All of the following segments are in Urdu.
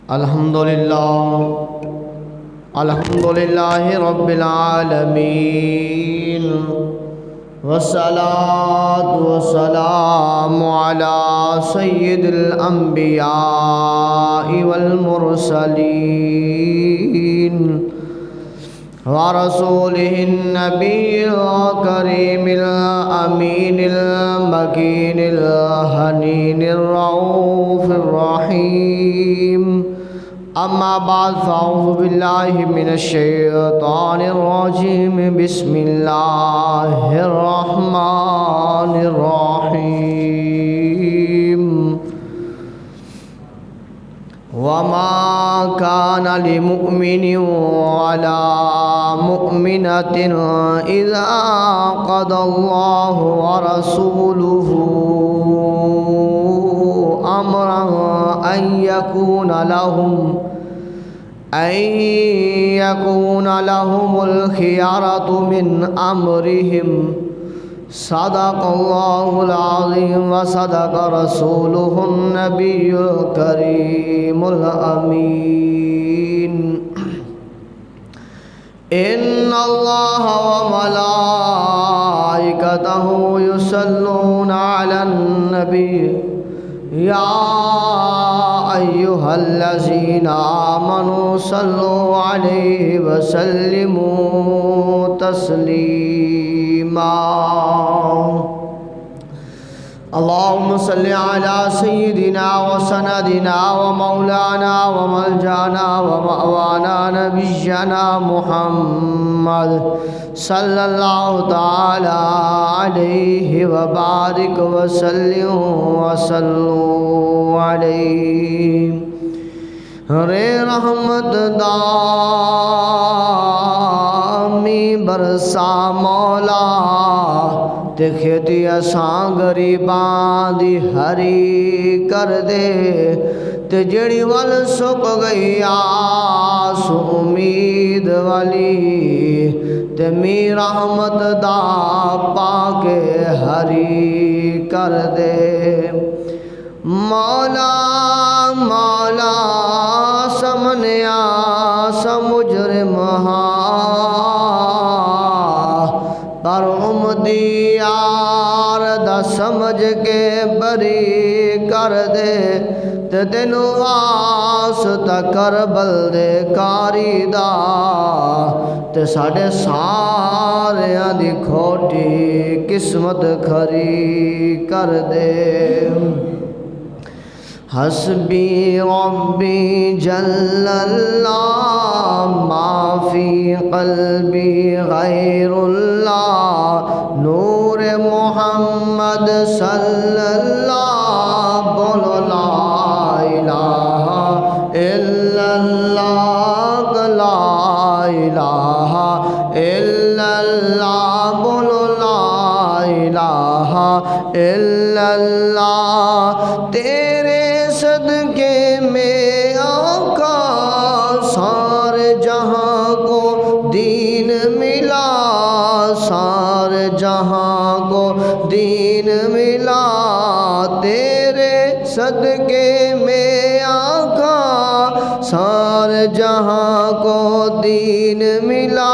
الحمدللہ رب العالمین والصلاة والسلام على سید الانبیاء والمرسلین ورسوله النبی الکریم الامین المکین الحنین الرؤوف الرحیم اما بعد فاعوذ باللہ من الشیطان الرجیم بسم اللہ الرحمن الرحیم وما كان لمؤمن ولا مؤمنة إذا قضى الله ورسوله أمرا أن يكون لهم الخيارة من أمرهم صدق الله العظيم وصدق رسوله النبي الكريم الأمين إن الله وملائكته يصلون على النبي يا أيها الذين آمنوا صلوا عليه وسلموا تسليما اللهم صل على سيدنا وسندنا ومولانا وملجانا ومأوانا نبينا محمد صلى الله تعالى عليه وبارك وسلم وصلوا عليه رے رحمت دامی برسا مولا تے کھیتی اساں غریباں دی ہری کر دے تے جڑی ول سک گئی آس امید والی تے می رحمت دا پاکے ہری کر دے مولا مولا سمنیا سمجرم پر امدیار دا سمجھ کے بری کر دے تے تینو واسطہ کربل دے کاری دا تے ساڑے ساریاں دی کھوٹی قسمت کھری کر دے حسبی ربی جل اللہ ما فی قلبی غیر اللہ نور محمد صلی اللہ بولو لا الہ الا اللہ لا الہ الا اللہ بولو لا الہ الا اللہ تیرے صدقے میں آقا سارے جہاں کو دین ملا سارے جہاں کو دین ملا تیرے صدقے میں آقا سارے جہاں کو دین ملا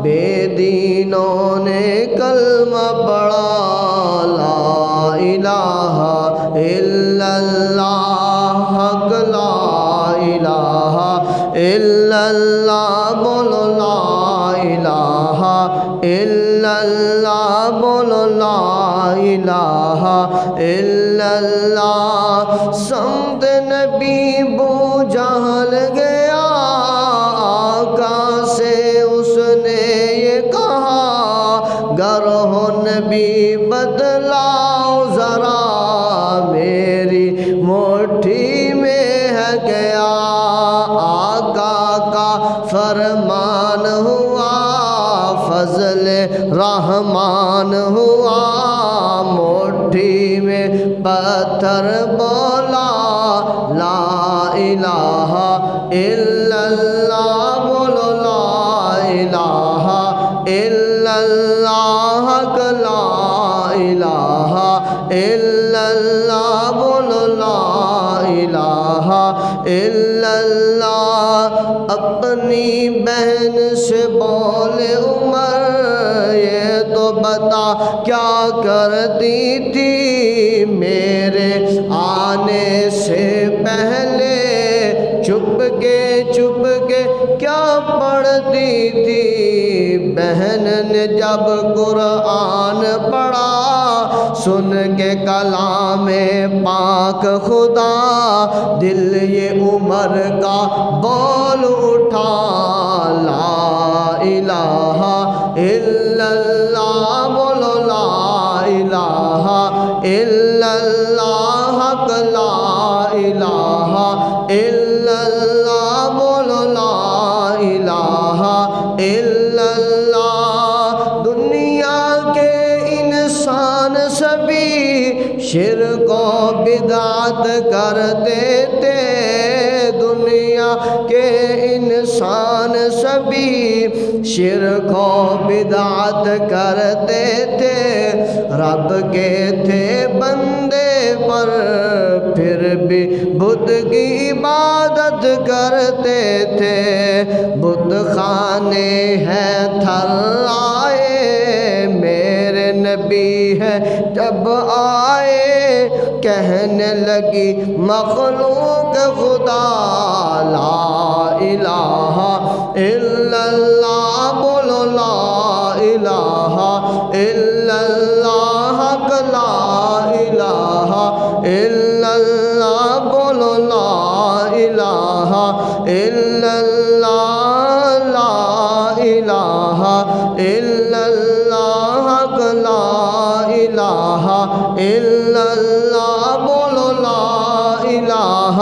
بے دینوں نے کلمہ پڑھا لا الہ الا اللہ حق لا الہ الا اللہ بولو لا الہ الا اللہ بولو لا الہ الا اللہ سمت نبی بو جہل گیا آقا سے اس نے یہ کہا گر ہو نبی بدلاؤ ذرا میری مٹھی میں ہے گیا آقا کا فرمان ہوا فضل رحمان ہوا مٹھی میں پتھر بولا لا الہ الا اللہ بولو لا الہ الا اللہ لا الہ الا اللہ بولو لا الہ الا اللہ۔ اپنی بہن سے بولے عمر یہ تو بتا کیا کرتی تھی میرے آنے سے پہلے، چپ کے کیا پڑھتی تھی؟ بہن نے جب قرآن پڑھا سن کے کلام پاک خدا، دل یہ عمر کا بول اٹھا، لا الہ الا اللہ، بولو لا الہ الا اللہ، حق لا الہ الا اللہ، بولو لا الہ الا اللہ۔ دنیا کے انسان سبھی شرک و بدعت کرتے تھے، دنیا کے انسان سبھی شرک و بدعت کرتے تھے، رب کے تھے بندے پر پھر بھی بت کی عبادت کرتے تھے، بت خانے ہیں تھر آئے، میرے نبی ہے جب آئے، کہنے لگی مخلوق خدا، لا الہ الا اللہ، بولو لا الہ الا اللہ، حق لا الہ الا اللہ، بولو لا الہ الا اللہ، لا الہ الا اللہ، حق لا الہ الا اللہ، بولو لا الہ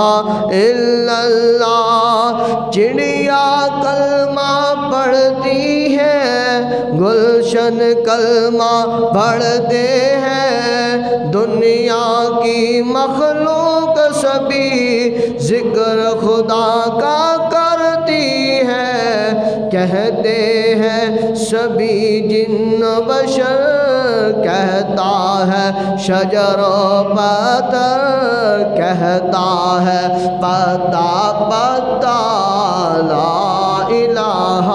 الا اللہ۔ چڑیا کلمہ پڑھتی ہے، گلشن کلمہ پڑھتے ہیں، دنیا کی مخلوق سبھی ذکر خدا کا کرتی ہے، کہتے ہیں سبھی جن بشر، کہتا ہے شجر و پتھر، کہتا ہے پتا پتا، لا الہ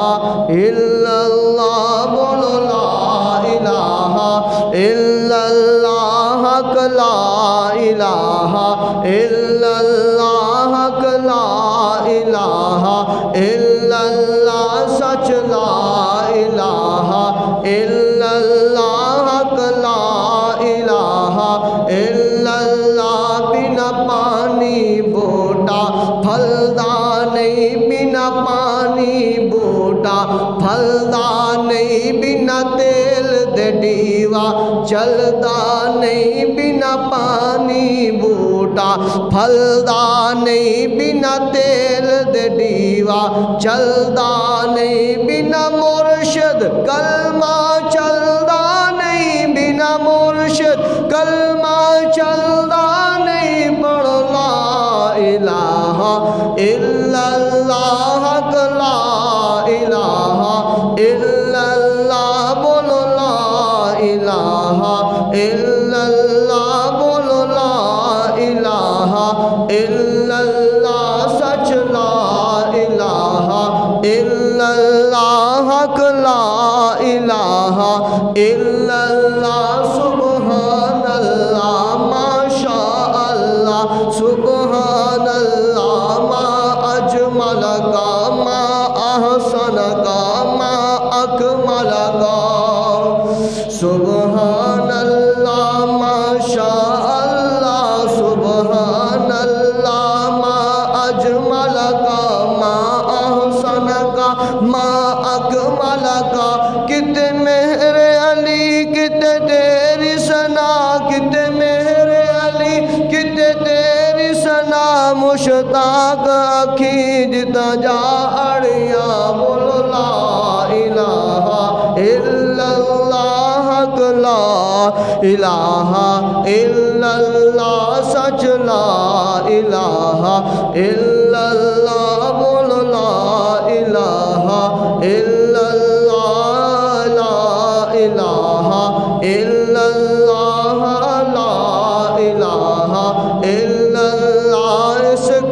الا اللہ، بولو لا الہ الا اللہ، حق لا الہ الا اللہ، حق لا الہ الا اللہ، سچ لا الہ الا اللہ، حق لا الہ الا اللہ۔ بنا پانی بوٹا پھلدا نہیں، بنا پانی بوٹا پھلدا نہیں، بنا تیل دے ڈیوا چلدا نہیں، بنا پانی بوٹا پھلدا نہیں، بنا تیل دے ڈیوا چلدا نہیں، بنا مرشد کلمہ چلدا نہیں، بنا مرشد کلمہ چلدا نہیں، پڑھو لا الہ الا اللہ، حق لا الہ الا اللہ، بولو لا الہ الا اللہ، بولو لا الہ الا اللہ، سچ لا الہ الا اللہ، حق لا الہ الا اللہ۔ سبحان اللہ ماشاء اللہ، سبحان اللہ ما اجمل کا، ما احسن کا، ما اکمل کا، سبحان اللہ ماشاء اللہ، سبحان اللہ ما اجمل کا، ما احسن کا، ما اکمل کا۔ کتے میرے علی کتے تیری ثنا، کتے میرے علی کتے تیری ثنا، مشتاق اکھی جتا جا اڑیاں، بولو لا الہ الا اللہ، حق لا الہ الا اللہ، سچ لا الہ الا اللہ، بولو لا الہ الا اللہ، لا الہ الا اللہ، لا الہ الا اللہ۔ اس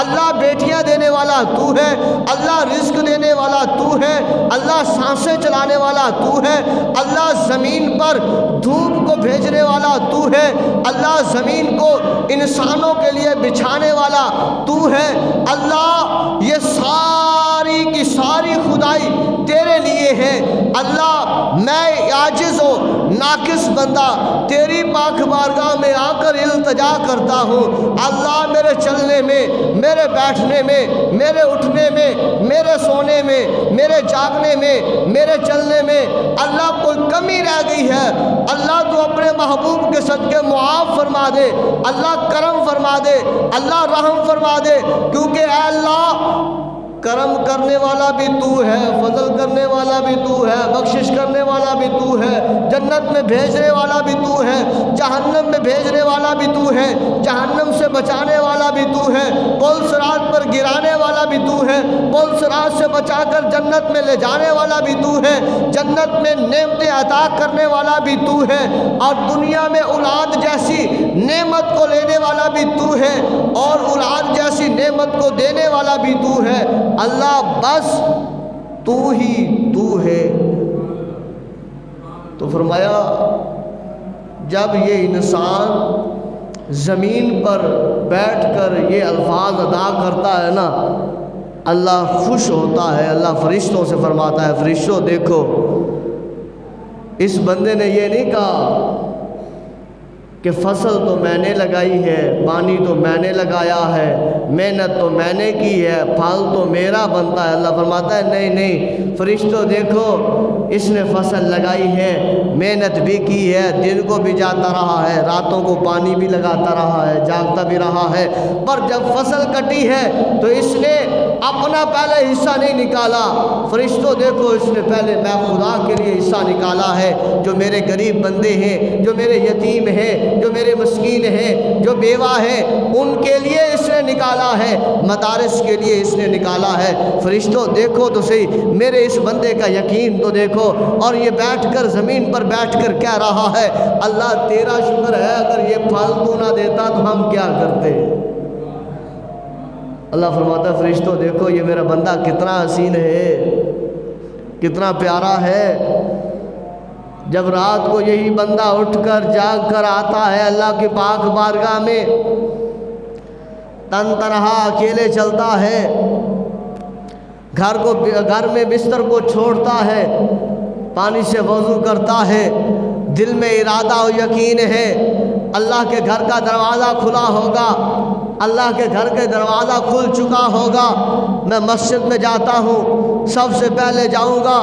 اللہ بیٹیاں دینے والا تو ہے، اللہ رزق دینے والا تو ہے، اللہ سانسیں چلانے والا تو ہے، اللہ زمین پر دھوپ کو بھیجنے والا تو ہے، اللہ زمین کو انسانوں کے لیے بچھانے والا تو ہے۔ اللہ یہ ساری کی ساری خدائی تیرے لیے ہے۔ اللہ میں عاجز و ناقص بندہ تیری پاک بارگاہ میں آ کر التجا کرتا ہوں۔ اللہ میرے چلنے میں، میرے بیٹھنے میں، میرے اٹھنے میں، میرے سونے میں، میرے جاگنے میں، میرے چلنے میں اللہ کوئی کمی رہ گئی ہے، اللہ تو اپنے محبوب کے صدقے معاف فرما دے، اللہ کرم فرما دے، اللہ رحم فرما دے، کیونکہ اے اللہ کرم کرنے والا بھی تو ہے، فضل کرنے والا بھی تو ہے، بخشش کرنے والا بھی تو ہے، جنت میں بھیجنے والا بھی تو ہے، جہنم میں بھیجنے والا بھی تو ہے، جہنم سے بچانے والا بھی تو ہے، پل صراط پر گرانے والا بھی تو ہے، پل صراط سے بچا کر جنت میں لے جانے والا بھی تو ہے، جنت میں نعمتیں عطا کرنے والا بھی تو ہے، اور دنیا میں اولاد جیسی نعمت کو لینے والا بھی تو ہے، اور اولاد جیسی نعمت کو دینے والا بھی تو ہے۔ اللہ بس تو ہی تو ہے۔ تو فرمایا جب یہ انسان زمین پر بیٹھ کر یہ الفاظ ادا کرتا ہے نا، اللہ خوش ہوتا ہے، اللہ فرشتوں سے فرماتا ہے فرشتوں دیکھو اس بندے نے یہ نہیں کہا کہ فصل تو میں نے لگائی ہے، پانی تو میں نے لگایا ہے، محنت تو میں نے کی ہے، پھل تو میرا بنتا ہے۔ اللہ فرماتا ہے نہیں نہیں فرشتوں دیکھو اس نے فصل لگائی ہے، محنت بھی کی ہے، دن کو بھی جاتا رہا ہے، راتوں کو پانی بھی لگاتا رہا ہے، جاگتا بھی رہا ہے، پر جب فصل کٹی ہے تو اس نے اپنا پہلے حصہ نہیں نکالا۔ فرشتوں دیکھو اس نے پہلے میں خدا کے لیے حصہ نکالا ہے، جو میرے غریب بندے ہیں، جو میرے یتیم ہیں، جو میرے مسکین ہیں، جو بیوہ ہیں، ان کے لیے اس نے نکالا ہے، مدارس کے لیے اس نے نکالا ہے۔ فرشتوں دیکھو تو صحیح میرے اس بندے کا یقین تو دیکھو، اور یہ بیٹھ کر زمین پر بیٹھ کر کہہ رہا ہے اللہ تیرا شکر ہے، اگر یہ پھل تو نہ دیتا تو ہم کیا کرتے۔ اللہ فرماتا ہے فرشتوں دیکھو یہ میرا بندہ کتنا حسین ہے، کتنا پیارا ہے۔ جب رات کو یہی بندہ اٹھ کر جاگ کر آتا ہے اللہ کی پاک بارگاہ میں، تن تنہا اکیلے چلتا ہے، گھر میں بستر کو چھوڑتا ہے، پانی سے وضو کرتا ہے، دل میں ارادہ و یقین ہے اللہ کے گھر کا دروازہ کھلا ہوگا، اللہ کے گھر کے دروازہ کھل چکا ہوگا، میں مسجد میں جاتا ہوں، سب سے پہلے جاؤں گا،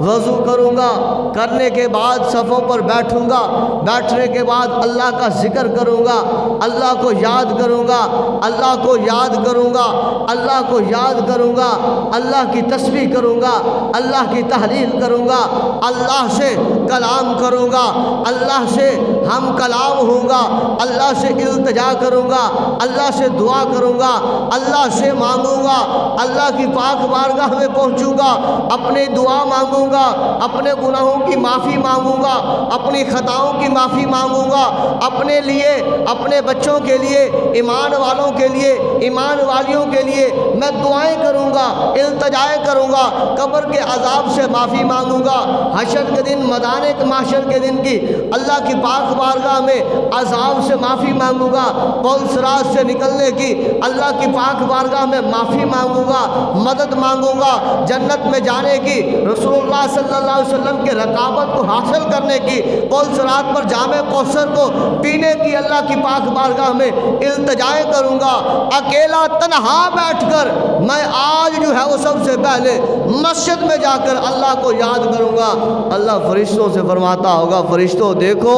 وضو کروں گا، کرنے کے بعد صفوں پر بیٹھوں گا، بیٹھنے کے بعد اللہ کا ذکر کروں گا، اللہ کو یاد کروں گا، اللہ کو یاد کروں گا، اللہ کو یاد کروں گا، اللہ کی تسبیح کروں گا، اللہ کی تحلیل کروں گا، اللہ سے کلام کروں گا، اللہ سے ہم کلام ہوں گا، اللہ سے التجا کروں گا، اللہ سے دعا کروں گا، اللہ سے مانگوں گا، اللہ کی پاک بارگاہ میں پہنچوں گا، اپنی دعا مانگوں گا، اپنے گناہوں کی معافی مانگوں گا، اپنی خطاؤں کی معافی مانگوں گا، اپنے لیے، اپنے بچوں کے لیے، ایمان والوں کے لیے، ایمان والیوں کے لیے میں دعائیں کروں گا، التجائیں کروں گا، قبر کے عذاب سے معافی مانگوں گا، حشر کے دن میدان محشر کے دن کی اللہ کی پاک بارگاہ میں عذاب سے معافی مانگوں گا، پل صراط سے نکلنے کی اللہ کی پاک بارگاہ میں معافی مانگوں گا، مدد مانگوں گا، جنت میں جانے کی، رسول اللہ صلی اللہ علیہ وسلم کے رقابت کو حاصل کرنے کی، پل صراط پر جام کوثر کو پینے کی اللہ کی پاک بارگاہ میں التجائیں کروں گا۔ اکیلا تنہا بیٹھ کر میں آج جو ہے وہ سب سے پہلے مسجد میں جا کر اللہ کو یاد کروں گا۔ اللہ فرشتوں سے فرماتا ہوگا فرشتوں دیکھو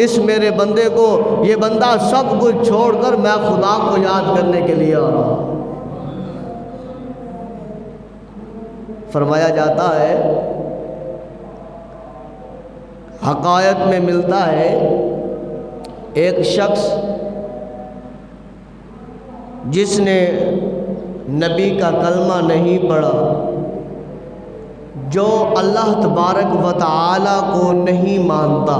اس میرے بندے کو، یہ بندہ سب کچھ چھوڑ کر میں خدا کو یاد کرنے کے لیے آ رہا ہوں۔ فرمایا جاتا ہے حقائق میں ملتا ہے ایک شخص جس نے نبی کا کلمہ نہیں پڑھا، جو اللہ تبارک و تعالی کو نہیں مانتا،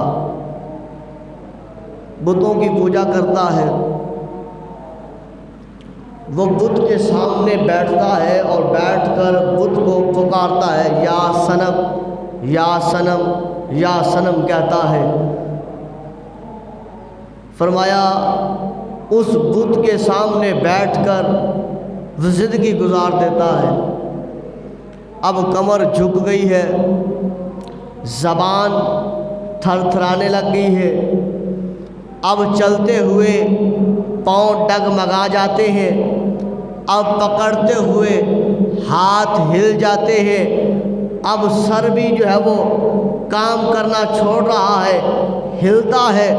بتوں کی پوجا کرتا ہے، وہ بت کے سامنے بیٹھتا ہے اور بیٹھ کر بت کو پکارتا ہے، یا صنم یا صنم یا صنم کہتا ہے۔ فرمایا اس بت کے سامنے بیٹھ کر وہ زندگی گزار دیتا ہے۔ اب کمر جھک گئی ہے، زبان تھر تھرانے لگ گئی ہے، اب چلتے ہوئے پاؤں ڈگمگا جاتے ہیں، اب پکڑتے ہوئے ہاتھ ہل جاتے ہیں، اب سر بھی جو ہے وہ کام کرنا چھوڑ رہا ہے، ہلتا ہے۔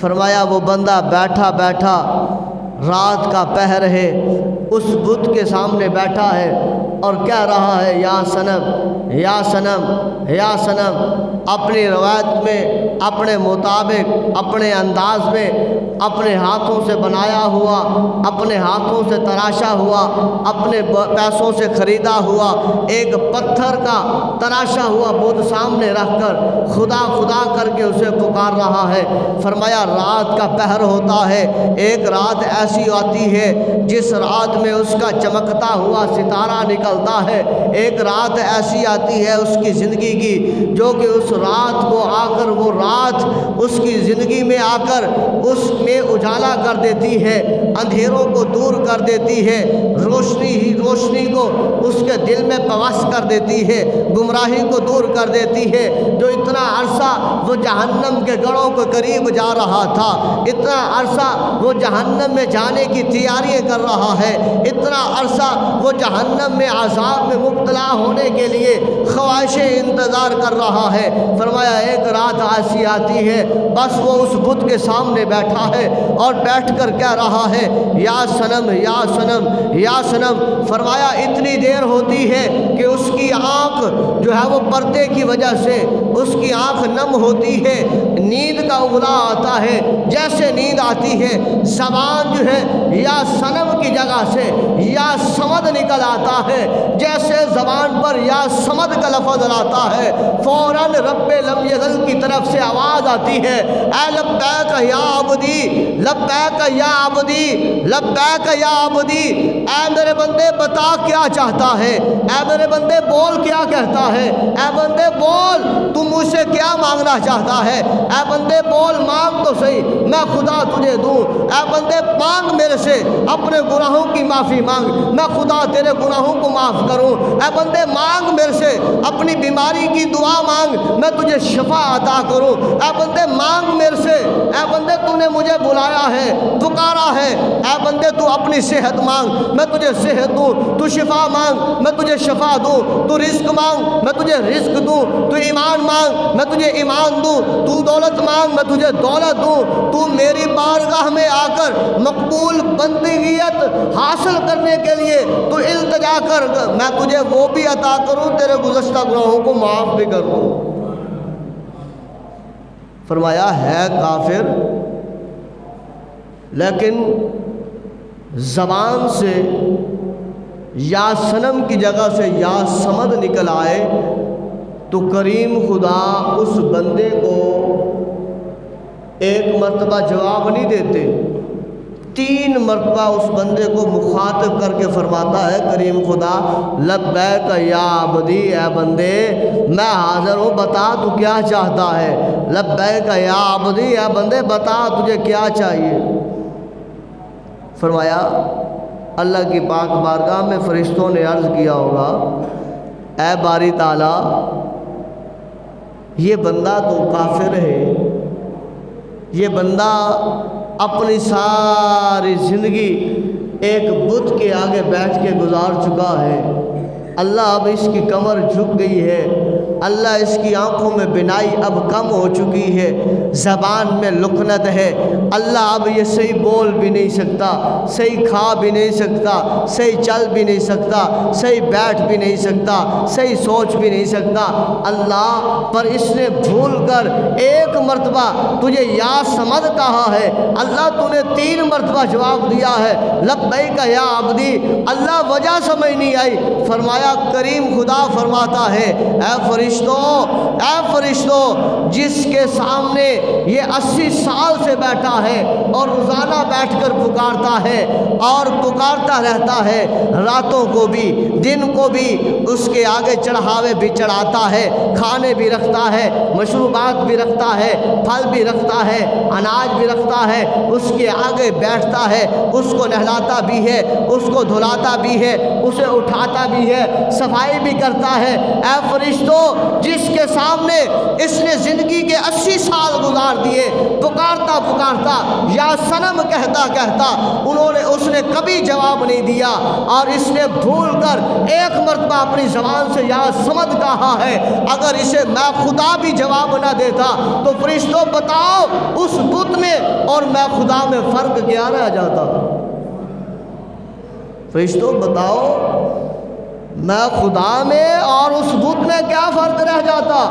فرمایا وہ بندہ بیٹھا بیٹھا، رات کا پہر ہے، اس بت کے سامنے بیٹھا ہے اور کہہ رہا ہے، یا صنم یا صنم یا صنم، اپنی روایت میں اپنے مطابق اپنے انداز میں اپنے ہاتھوں سے بنایا ہوا، اپنے ہاتھوں سے تراشا ہوا، اپنے پیسوں سے خریدا ہوا ایک پتھر کا تراشا ہوا بت سامنے رکھ کر خدا خدا کر کے اسے پکار رہا ہے۔ فرمایا رات کا پہر ہوتا ہے، ایک رات ایسی آتی ہے جس رات میں اس کا چمکتا ہوا ستارہ نکلتا ہے، ایک رات ایسی آتی ہے اس کی زندگی کی جو کہ اس رات کو آ کر وہ رات اس کی زندگی میں آ کر اس میں اجالا کر دیتی ہے، اندھیروں کو دور کر دیتی ہے، روشنی ہی روشنی کو اس کے دل میں پوس کر دیتی ہے، گمراہی کو دور کر دیتی ہے۔ جو اتنا عرصہ وہ جہنم کے گڑھوں کے قریب جا رہا تھا، اتنا عرصہ وہ جہنم میں جانے کی تیاریاں کر رہا ہے، اتنا عرصہ وہ جہنم میں عذاب میں مبتلا ہونے کے لیے خواہشیں انتظار کر رہا ہے۔ فرمایا ایک رات ایسی آتی ہے، بس وہ اس بت کے سامنے بیٹھا ہے اور بیٹھ کر کہہ رہا ہے، یا صنم یا صنم یا صنم۔ فرمایا اتنی دیر ہوتی ہے کہ اس کی آنکھ جو ہے وہ پردے کی وجہ سے اس کی آنکھ نم ہوتی ہے، نیند کا اغلا آتا ہے، جیسے نیند آتی ہے زبان جو ہے یا صنم کی جگہ سے یا صمد نکل آتا ہے، جیسے زبان پر یا صمد کا لفظ آتا ہے فوراً رب لم یزل کی طرف سے آواز آتی ہے، اے لبیک یا عبدی لبیک یا عبدی لبیک یا عبدی، اے میرے بندے بتا کیا چاہتا ہے، اے میرے بندے بول کیا کہتا ہے، اے بندے بول تم مجھ سے کیا مانگنا چاہتا ہے، اے بندے بول مانگ تو صحیح میں خدا تجھے دوں، اے بندے مانگ میرے سے اپنے گناہوں کی معافی مانگ میں خدا تیرے گناہوں کو معاف کروں، اے بندے مانگ میرے سے اپنی بیماری کی دعا مانگ میں تجھے شفا عطا کروں، اے بندے مانگ میرے سے، اے بندے تو نے مجھے بلایا ہے پکارا ہے، اے بندے تو اپنی صحت مانگ میں تجھے صحت دوں، تو شفا مانگ میں تجھے شفا دوں، تو رزق مانگ میں تجھے رزق دوں، تو ایمان مانگ میں تجھے ایمان دوں، تو دولت مانگ میں تجھے دولت دوں، تو میری بارگاہ میں آ کر مقبول بندگیت حاصل کرنے کے لیے تو التجا کر میں تجھے وہ بھی عطا کروں، تیرے گزشتہ گناہوں کو معاف بھی کر دوں۔ فرمایا ہے کافر لیکن زبان سے یا صنم کی جگہ سے یا صمد نکل آئے تو کریم خدا اس بندے کو ایک مرتبہ جواب نہیں دیتے، 3 مرتبہ اس بندے کو مخاطب کر کے فرماتا ہے کریم خدا، لبیک یا عبدی، اے بندے میں حاضر ہوں، بتا تو کیا چاہتا ہے، لبیک یا عبدی، اے بندے بتا تجھے کیا چاہیے۔ فرمایا اللہ کی پاک بارگاہ میں فرشتوں نے عرض کیا ہوگا، اے باری تعالیٰ یہ بندہ تو کافر ہے، یہ بندہ اپنی ساری زندگی ایک بت کے آگے بیٹھ کے گزار چکا ہے، اللہ اب اس کی کمر جھک گئی ہے، اللہ اس کی آنکھوں میں بینائی اب کم ہو چکی ہے، زبان میں لکنت ہے، اللہ اب یہ صحیح بول بھی نہیں سکتا، صحیح کھا بھی نہیں سکتا، صحیح چل بھی نہیں سکتا، صحیح بیٹھ بھی نہیں سکتا، صحیح سوچ بھی نہیں سکتا، اللہ پر اس نے بھول کر 1 مرتبہ تجھے یا صمد کہا ہے، اللہ تو نے 3 مرتبہ جواب دیا ہے لبیک یا عبدی، اللہ وجہ سمجھ نہیں آئی۔ فرمایا کریم خدا فرماتا ہے، اے فرشتوں فرشتوں جس کے سامنے یہ 80 سال سے بیٹھا ہے اور روزانہ بیٹھ کر پکارتا ہے اور پکارتا رہتا ہے، راتوں کو بھی دن کو بھی اس کے آگے چڑھاوے بھی چڑھاتا ہے، کھانے بھی رکھتا ہے، مشروبات بھی رکھتا ہے، پھل بھی رکھتا ہے، اناج بھی رکھتا ہے، اس کے آگے بیٹھتا ہے، اس کو نہلاتا بھی ہے، اس کو دھلاتا بھی ہے، اسے اٹھاتا بھی ہے، صفائی بھی کرتا ہے۔ اے فرشتوں جس کے سامنے اس نے زندگی کے 80 سال گزار دیے، پکارتا پکارتا یا صنم کہتا کہتا اس نے کبھی جواب نہیں دیا، اور اس نے بھول کر ایک مرتبہ اپنی زبان سے یا صمد کہا ہے، اگر اسے میں خدا بھی جواب نہ دیتا تو فرشتوں بتاؤ اس بت میں اور میں خدا میں فرق کیا رہ جاتا؟ فرشتوں بتاؤ میں خدا میں اور اس بت میں کیا فرق رہ جاتا؟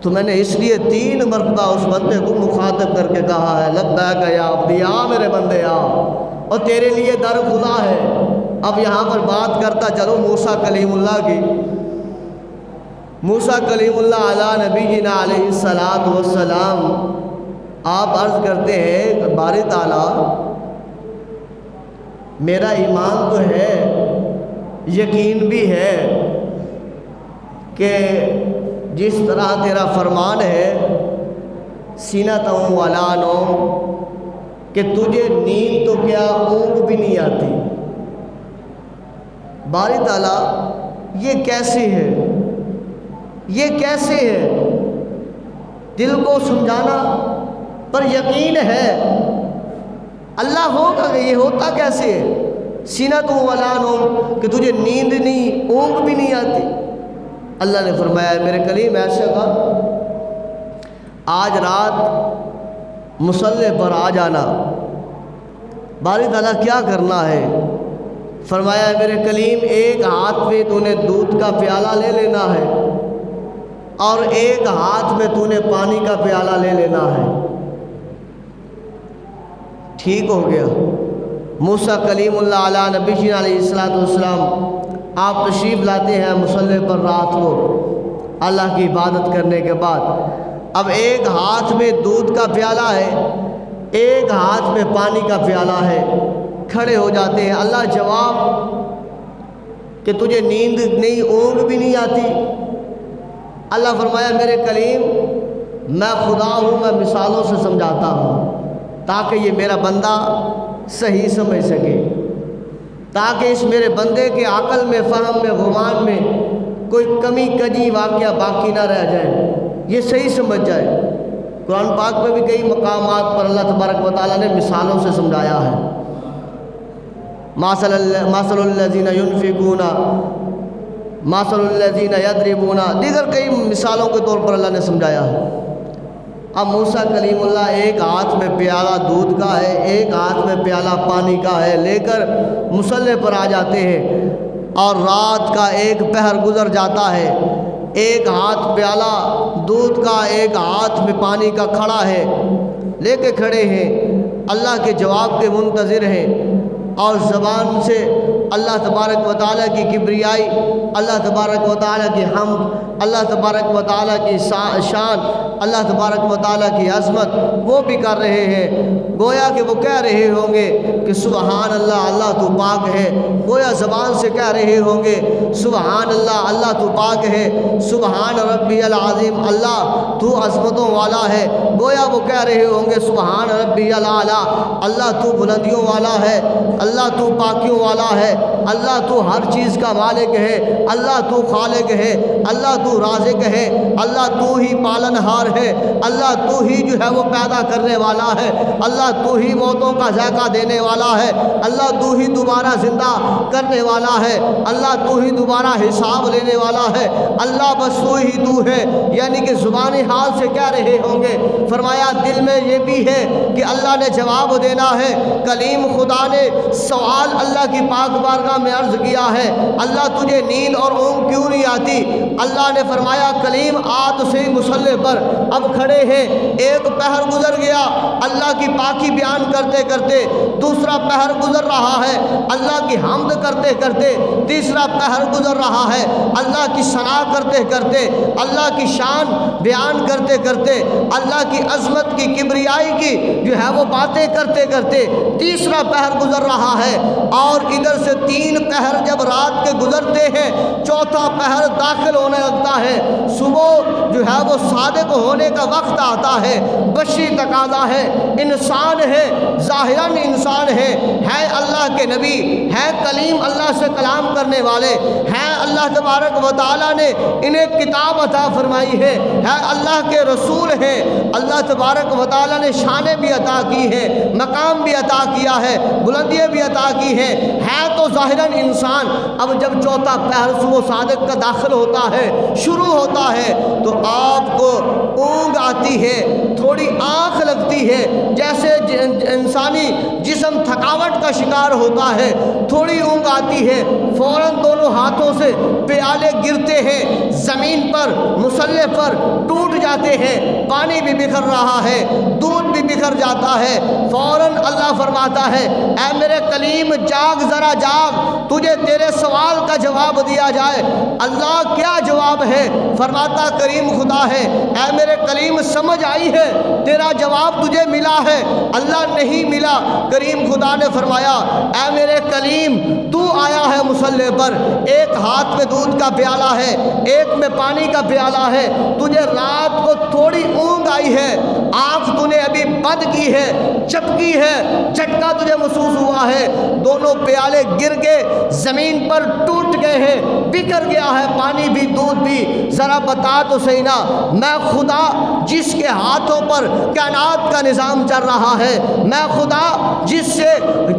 تو میں نے اس لیے 3 مرتبہ اس بندے کو مخاطب کر کے کہا ہے، لبیک یا عبدی، آ میرے بندے آ، اور تیرے لیے در خدا ہے۔ اب یہاں پر بات کرتا چلو موسیٰ کلیم اللہ کی۔ موسیٰ کلیم اللہ علیہ نبینا علیہ السلام آپ عرض کرتے ہیں، باری تعالیٰ میرا ایمان تو ہے، یقین بھی ہے کہ جس طرح تیرا فرمان ہے سینۃ ولا نوم، کہ تجھے نیند تو کیا اونگ بھی نہیں آتی۔ باری تعالیٰ یہ کیسے ہے، یہ کیسے ہے؟ دل کو سمجھانا پر یقین ہے اللہ ہوگا کہ یہ ہوتا کیسے ہے؟ سینۃ ولا نوم، کہ تجھے نیند نہیں، اونگ بھی نہیں آتی۔ اللہ نے فرمایا میرے کلیم ایسے کا آج رات مصلی پر آ جانا۔ باری تعالیٰ کیا کرنا ہے؟ فرمایا میرے کلیم ایک ہاتھ میں تو نے دودھ کا پیالہ لے لینا ہے اور ایک ہاتھ میں تو نے پانی کا پیالہ لے لینا ہے۔ ٹھیک ہو گیا۔ موسیٰ کلیم اللہ علیہ نبی علیہ السلام آپ تشریف لاتے ہیں مصلی پر رات کو اللہ کی عبادت کرنے کے بعد۔ اب ایک ہاتھ میں دودھ کا پیالہ ہے، ایک ہاتھ میں پانی کا پیالہ ہے، کھڑے ہو جاتے ہیں۔ اللہ جواب کہ تجھے نیند نہیں، اونگ بھی نہیں آتی؟ اللہ فرمایا میرے کلیم میں خدا ہوں، میں مثالوں سے سمجھاتا ہوں تاکہ یہ میرا بندہ صحیح سمجھ سکے، تاکہ اس میرے بندے کے عقل میں، فہم میں، گمان میں کوئی کمی کجی واقعہ باقی نہ رہ جائے، یہ صحیح سمجھ جائے۔ قرآن پاک میں بھی کئی مقامات پر اللہ تبارک و تعالیٰ نے مثالوں سے سمجھایا ہے۔ مثل الذین ينفقون مثل الذین یضربون، دیگر کئی مثالوں کے طور پر اللہ نے سمجھایا ہے۔ اب موسیٰ کلیم اللہ ایک ہاتھ میں پیالہ دودھ کا ہے، ایک ہاتھ میں پیالہ پانی کا ہے، لے کر مصلی پر آ جاتے ہیں، اور رات کا ایک پہر گزر جاتا ہے، ایک ہاتھ پیالہ دودھ کا، ایک ہاتھ میں پانی کا کھڑا ہے، لے کے کھڑے ہیں، اللہ کے جواب کے منتظر ہیں، اور زبان سے اللہ تبارک و تعالیٰ کی کبریائی، اللہ تبارک و تعالیٰ کی حمد، اللہ تبارک و تعالیٰ کی شان، اللہ تبارک و تعالیٰ کی عظمت وہ بھی کر رہے ہیں۔ گویا کہ وہ کہہ رہے ہوں گے کہ سبحان اللہ، اللہ تو پاک ہے۔ گویا زبان سے کہہ رہے ہوں گے سبحان اللہ، اللہ تو پاک ہے، سبحان ربی العظیم، اللہ تو عظمتوں والا ہے۔ گویا وہ کہہ رہے ہوں گے سبحان ربی الاعلیٰ، اللہ تو بلندیوں والا ہے، اللہ تو پاکیوں والا ہے، اللہ تو ہر چیز کا مالک ہے، اللہ تو خالق ہے، اللہ تو رازق ہے، اللہ تو ہی پالن ہار ہے، اللہ تو ہی جو ہے وہ پیدا کرنے والا ہے، اللہ تو ہی موتوں کا ذائقہ دینے والا ہے، اللہ تو ہی دوبارہ زندہ کرنے والا ہے، اللہ تو ہی دوبارہ حساب لینے والا ہے، اللہ بس تو ہی تو ہے۔ یعنی کہ زبانی حال سے کہہ رہے ہوں گے۔ فرمایا دل میں یہ بھی ہے کہ اللہ نے جواب دینا ہے۔ کلیم خدا نے سوال اللہ کی پاک بارگاہ میں عرض کیا ہے، اللہ تجھے نیند اور اونگ کیوں نہیں آتی؟ اللہ نے فرمایا کلیم آ تو صحیح مصلی پر، اب کھڑے ہیں، ایک پہر گزر گیا، اللہ کی پاکی بیان کرتے کرتے دوسرا پہر گزر رہا ہے اللہ کی حمد کرتے کرتے، تیسرا پہر گزر رہا ہے اللہ کی ثنا کرتے کرتے، اللہ کی شان بیان کرتے کرتے، اللہ کی عظمت کی کبریائی کی جو ہے وہ باتیں کرتے کرتے تیسرا پہر گزر رہا ہے۔ اور ادھر سے 3 پہر جب رات کے گزرتے ہیں، چوتھا پہر داخل ہونے لگتا ہے، صبح جو ہے وہ صادق ہونے کا وقت آتا ہے، بشری تقاضا ہے، انسان ہے، ظاہراً انسان ہے اللہ کے نبی، ہے کلیم، اللہ سے کلام کرنے والے ہیں، اللہ تبارک و تعالیٰ نے انہیں کتاب عطا فرمائی ہے اللہ کے رسول ہیں، اللہ تبارک و تعالیٰ نے شانیں بھی عطا کی ہیں، مقام بھی عطا کیا ہے، بلندیاں بھی عطا کی ہیں، ہے تو ظاہراً انسان۔ اب جب چوتھا پہر صبح صادق کا داخل ہوتا ہے، شروع ہوتا ہے، تو آپ کو اونگ آتی ہے، تھوڑی آنکھ لگتی ہے، جیسے انسانی جسم تھکاوٹ کا شکار ہوتا ہے، تھوڑی اونگ آتی ہے، فوراً دونوں ہاتھوں سے پیالے گرتے ہیں زمین پر، مصلے پر ٹوٹ جاتے ہیں، پانی بھی بکھر رہا ہے، دودھ بھی بکھر جاتا ہے، فوراً اللہ فرماتا ہے اے میرے کلیم جاگ، ذرا جاگ، تجھے تیرے سوال کا جواب دیا جائے۔ اللہ کیا جواب ہے؟ فرماتا کریم خدا ہے اے میرے کلیم سمجھ آئی ہے، تیرا جواب تجھے ملا ہے؟ اللہ نہیں ملا۔ کریم خدا نے فرمایا اے میرے کلیم تو آیا ہے مصلے پر، ایک ہاتھ میں دودھ کا پیالہ ہے، ایک میں پانی کا پیالہ ہے، تجھے رات کو تھوڑی اونگ آئی ہے، آنکھ تو نے ابھی بند کی ہے، چپکی ہے، جھٹکا تجھے محسوس ہوا ہے، دونوں پیالے گر کے زمین پر ٹوٹ گئے ہیں، بکھر گیا ہے پانی بھی دودھ بھی۔ ذرا بتا تو صحیح نا، میں خدا جس کے ہاتھوں پر کائنات کا نظام چل رہا ہے، میں خدا جس سے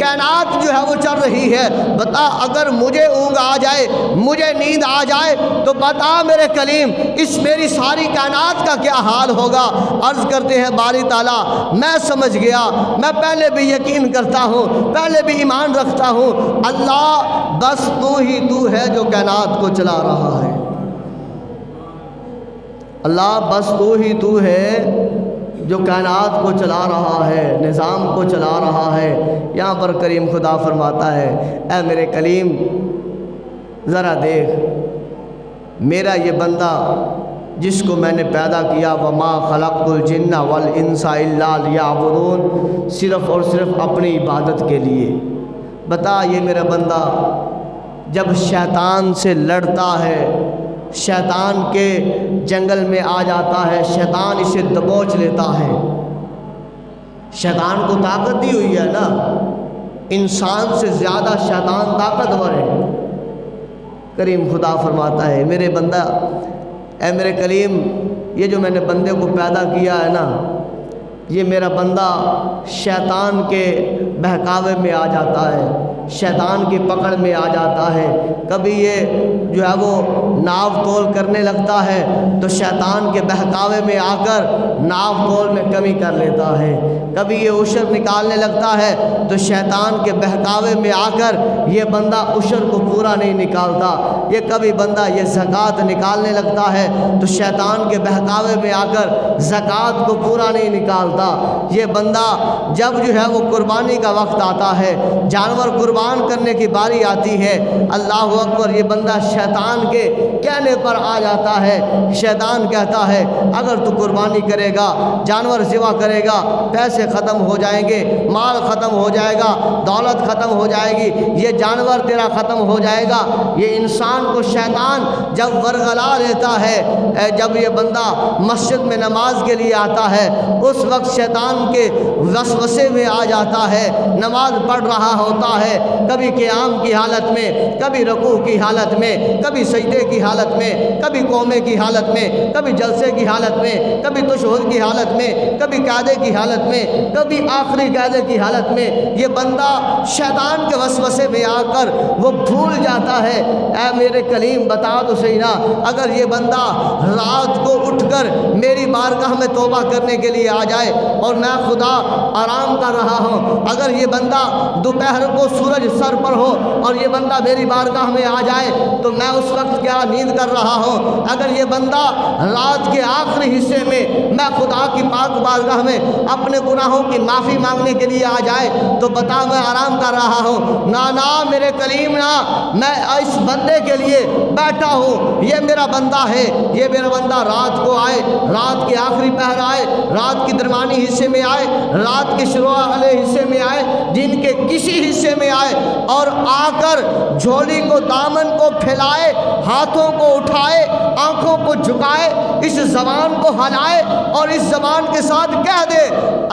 کائنات جو ہے وہ چل رہی ہے، بتا اگر مجھے اونگ آ جائے، مجھے نیند آ جائے تو بتا میرے کلیم اس میری ساری کائنات کا کیا حال ہوگا؟ عرض کرتے ہیں باری تعالیٰ میں سمجھ گیا، میں پہلے بھی یقین کرتا ہوں، پہلے بھی ایمان رکھتا ہوں، اللہ بس تو ہی تو ہے جو کائنات کو چلا رہا ہے، اللہ بس تو ہی تو ہے جو کائنات کو چلا رہا ہے، نظام کو چلا رہا ہے۔ یہاں پر کریم خدا فرماتا ہے اے میرے کلیم ذرا دیکھ، میرا یہ بندہ جس کو میں نے پیدا کیا، وما خلقت الجن والانس الا لیعبدون، صرف اور صرف اپنی عبادت کے لیے۔ بتا یہ میرا بندہ جب شیطان سے لڑتا ہے، شیطان کے جنگل میں آ جاتا ہے، شیطان اسے دبوچ لیتا ہے، شیطان کو طاقت دی ہوئی ہے نا، انسان سے زیادہ شیطان طاقتور ہے۔ کریم خدا فرماتا ہے میرے بندہ اے میرے کلیم یہ جو میں نے بندے کو پیدا کیا ہے نا، یہ میرا بندہ شیطان کے بہکاوے میں آ جاتا ہے، شیطان کی پکڑ میں آ جاتا ہے، کبھی یہ جو ہے وہ ناو تول کرنے لگتا ہے تو شیطان کے بہکاوے میں آ کر ناو تول میں کمی کر لیتا ہے، کبھی یہ عشر نکالنے لگتا ہے تو شیطان کے بہکاوے میں آ کر یہ بندہ عشر کو پورا نہیں نکالتا، یہ کبھی بندہ یہ زکوٰۃ نکالنے لگتا ہے تو شیطان کے بہکاوے میں آ کر زکوٰۃ کو پورا نہیں نکالتا۔ یہ بندہ جب جو ہے وہ قربانی کا وقت آتا ہے، جانور قربان کرنے کی باری آتی ہے، اللہ اکبر، یہ بندہ شیطان کے کہنے پر آ جاتا ہے، شیطان کہتا ہے اگر تو قربانی کرے گا، جانور ذبح کرے گا، پیسے ختم ہو جائیں گے، مال ختم ہو جائے گا، دولت ختم ہو جائے گی، یہ جانور تیرا ختم ہو جائے گا۔ یہ انسان کو شیطان جب ورغلا لیتا ہے، جب یہ بندہ مسجد میں نماز کے لیے آتا ہے، اس وقت شیطان کے وسوسے میں آ جاتا ہے، نماز پڑھ رہا ہوتا ہے، کبھی قیام کی حالت میں، کبھی رکوع کی حالت میں، کبھی سجدے کی حالت میں، کبھی قومے کی حالت میں، کبھی جلسے کی حالت میں، کبھی تشہد کی حالت میں، کبھی قاعدے کی حالت میں، کبھی آخری قاعدے کی حالت میں، یہ بندہ شیطان کے وسوسے میں آ کر وہ بھول جاتا ہے۔ اے میرے کلیم بتا تو صحیح نا، اگر یہ بندہ رات کو اٹھ کر میری بارگاہ میں توبہ کرنے کے لیے آ جائے اور میں خدا آرام کر رہا ہوں، اگر یہ بندہ دوپہر کو سورج سر پر ہو اور یہ بندہ میری بارگاہ میں آ جائے تو میں اس وقت کیا نیند کر رہا ہوں؟ اگر یہ بندہ رات کے آخری حصے میں خدا کی پاک بارگاہ میں اپنے گناہوں کی معافی مانگنے کے لیے آ جائے تو بتا میں آرام کر رہا ہوں؟ نا میرے کلیم نا، میں اس بندے کے لیے بیٹھا ہوں، یہ میرا بندہ ہے، یہ میرا بندہ رات کو آئے، رات کے آخری پہر آئے، رات کی درمیانی حصے میں آئے، رات کے شروع والے حصے میں آئے، دن کے کسی حصے میں آئے اور آ کر جھولی کو دامن کو پھیلائے، ہاتھوں کو اٹھائے، آنکھوں کو جھکائے، اس زبان کو ہلائے اور اس زبان کے ساتھ کہہ دے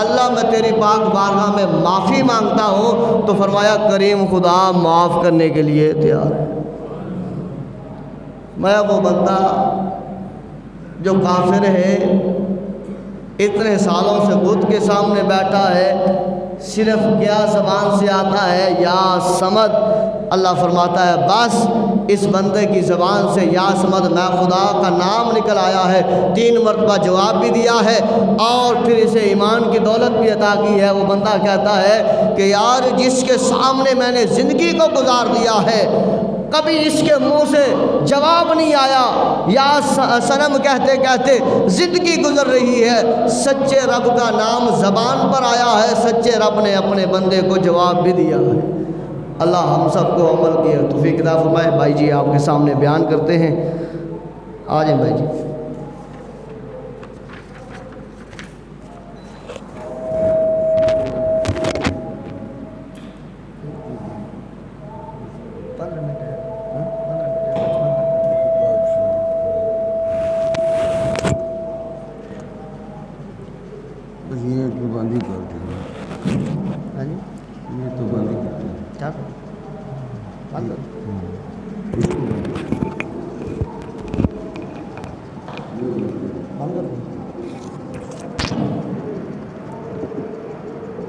اللہ میں تیری پاک بارگاہ میں معافی مانگتا ہوں، تو فرمایا کریم خدا معاف کرنے کے لیے تیار ہے۔ میں وہ بندہ جو کافر ہے، اتنے سالوں سے بت کے سامنے بیٹھا ہے، صرف کیا زبان سے آتا ہے یا سمد، اللہ فرماتا ہے بس اس بندے کی زبان سے یا سمد میں خدا کا نام نکل آیا ہے، 3 مرتبہ جواب بھی دیا ہے اور پھر اسے ایمان کی دولت بھی عطا کی ہے۔ وہ بندہ کہتا ہے کہ یار جس کے سامنے میں نے زندگی کو گزار دیا ہے، کبھی اس کے منہ سے جواب نہیں آیا، یا سنم کہتے کہتے زندگی گزر رہی ہے، سچے رب کا نام زبان پر آیا ہے، سچے رب نے اپنے بندے کو جواب بھی دیا ہے۔ اللہ ہم سب کو عمل کی توفیق عطا فرمائے۔ بھائی جی آپ کے سامنے بیان کرتے ہیں، آ جائیں بھائی جی۔ یہ تو بند ہی کر دیں، یہ تو بند ہی کر دیں، کیا بند کر دیں؟